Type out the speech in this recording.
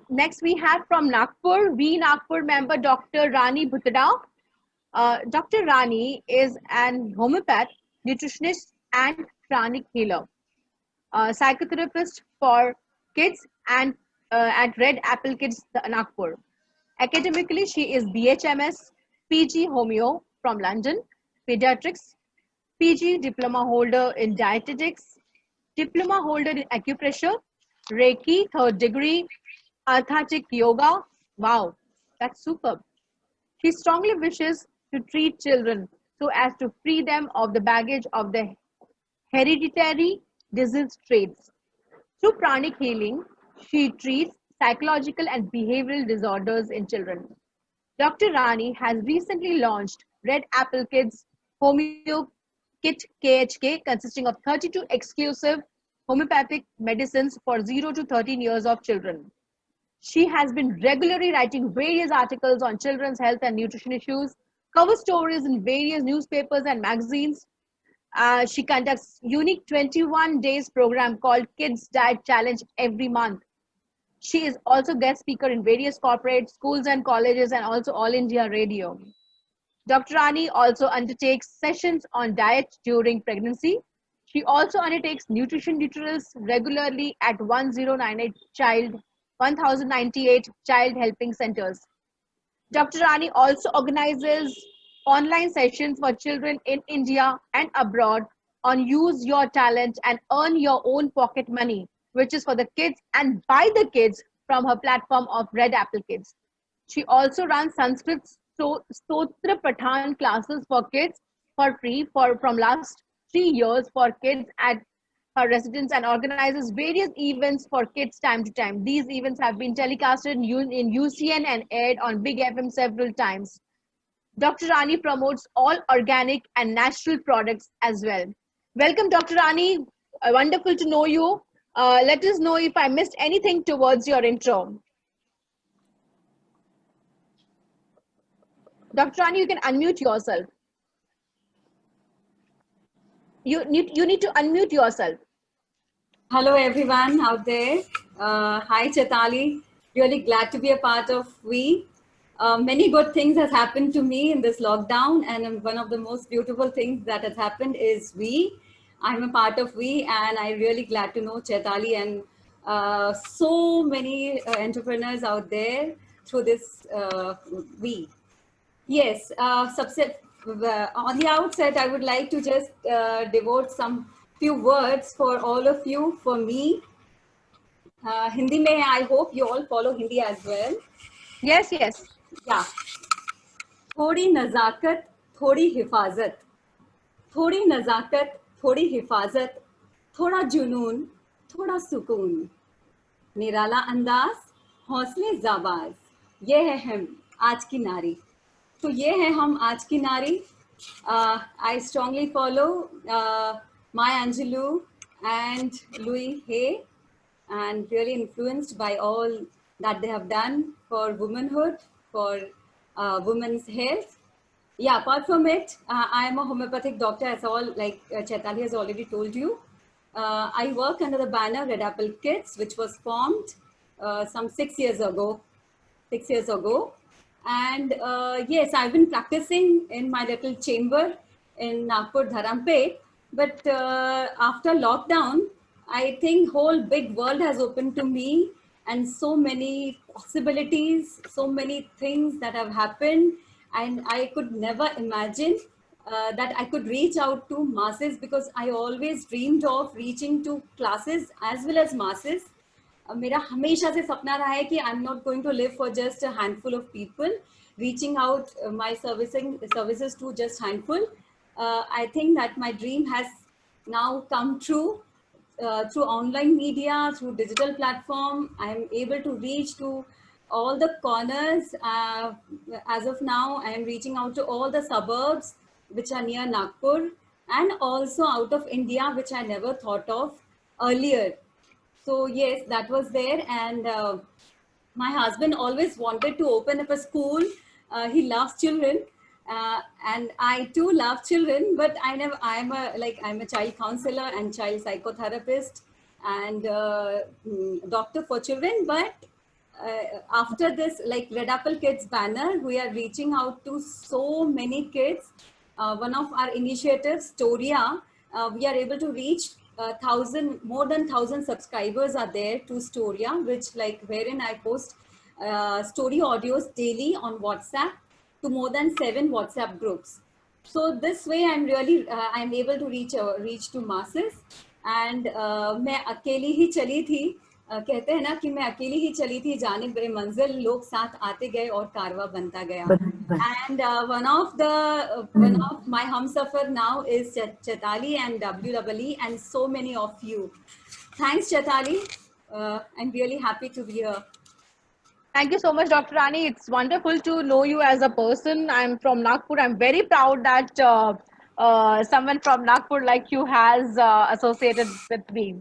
Next, we have from Nagpur, V Nagpur member Dr. Rani Bhutada. Dr. Rani is an homeopath, nutritionist, and pranic healer, psychotherapist for kids and at Red Apple Kids Nagpur. Academically, she is BHMS, PG Homeo from London, Pediatrics, PG Diploma holder in Dietetics, Diploma holder in Acupressure, Reiki, third degree, Arthatic Yoga. Wow, that's superb. She strongly wishes to treat children so as to free them of the baggage of the hereditary disease traits. Through pranic healing, she treats psychological and behavioral disorders in children. Dr. Rani has recently launched Red Apple Kids Homeo Kit KHK, consisting of 32 exclusive homeopathic medicines for 0 to 13 years of children. She has been regularly writing various articles on children's health and nutrition issues, cover stories in various newspapers and magazines. She conducts unique 21 days program called Kids Diet Challenge every month. She is also guest speaker in various corporate schools and colleges and also All India Radio. Dr. Rani also undertakes sessions on diet during pregnancy. She also undertakes nutrition tutorials regularly at 1098 child helping centers. Dr. Rani also organizes online sessions for children in India and abroad on use your talent and earn your own pocket money, which is for the kids and by the kids from her platform of Red Apple Kids. She also runs Sanskrit Stotra Pathan classes for kids for free for from last 3 years for kids at her residence and organizes various events for kids time to time. These events have been telecasted in UCN and aired on Big FM several times. Dr. Rani promotes all organic and natural products as well. Welcome, Dr. Rani. Wonderful to know you. Let us know if I missed anything towards your intro. Dr. Rani, you can unmute yourself. You need to unmute yourself. Hello everyone out there. Hi Chetali. Really glad to be a part of We. Many good things has happened to me in this lockdown, and one of the most beautiful things that has happened is We. I'm a part of We, and I'm really glad to know Chetali and so many entrepreneurs out there through this We. Yes, on the outset, I would like to just devote some few words for all of you, for me. Hindi mein, I hope you all follow Hindi as well. Yes, yes. Yeah. थोड़ी नज़ाकत, थोड़ी हिफाजत, थोड़ी नज़ाकत, थोड़ी हिफाजत, थोड़ा जुनून, थोड़ा सुकून, निराला अंदाज, हौसले जाबाज, ये है हम आज की नारी. तो ये है हम आज की नारी. I strongly follow Maya Angelou and Louis Hay, and really influenced by all that they have done for womanhood, for women's health. Yeah, apart from it, I am a homeopathic doctor, as all like Chaitali has already told you. I work under the banner Red Apple Kids, which was formed some 6 years ago. 6 years ago. And yes, I've been practicing in my little chamber in Nagpur, Dharampet. But after lockdown, I think whole big world has opened to me, and so many possibilities, so many things that have happened. And I could never imagine that I could reach out to masses, because I always dreamed of reaching to classes as well as masses. मेरा हमेशा से सपना रहा है कि I am not going to live for just a handful of people, reaching out my services to just handful. I think that my dream has now come true through online media, through digital platform. I am able to reach to all the corners. As of now, I am reaching out to all the suburbs which are near Nagpur, and also out of India, which I never thought of earlier. So yes, that was there, and my husband always wanted to open up a school. He loves children, and I too love children. But I never. I'm a child counselor and child psychotherapist and doctor for children. But after this, like Red Apple Kids banner, we are reaching out to so many kids. One of our initiatives, Storia, we are able to reach more than 1,000 subscribers are there to Storia, which like wherein I post story audios daily on WhatsApp to more than 7 WhatsApp groups. So this way I'm really I'm able to reach to masses. And मैं अकेली ही चली थी, कहते हैं ना कि मैं अकेली ही चली थी, जानिब बे मंजिल लोग साथ आते गए और कारवा बनता गया. And one of my humsafar now is Chetali and WEE and so many of you. Thanks, Chetali. I'm really happy to be here. Thank you so much, Dr. Rani. It's wonderful to know you as a person. I'm from Nagpur. I'm very proud that someone from Nagpur like you has associated with me.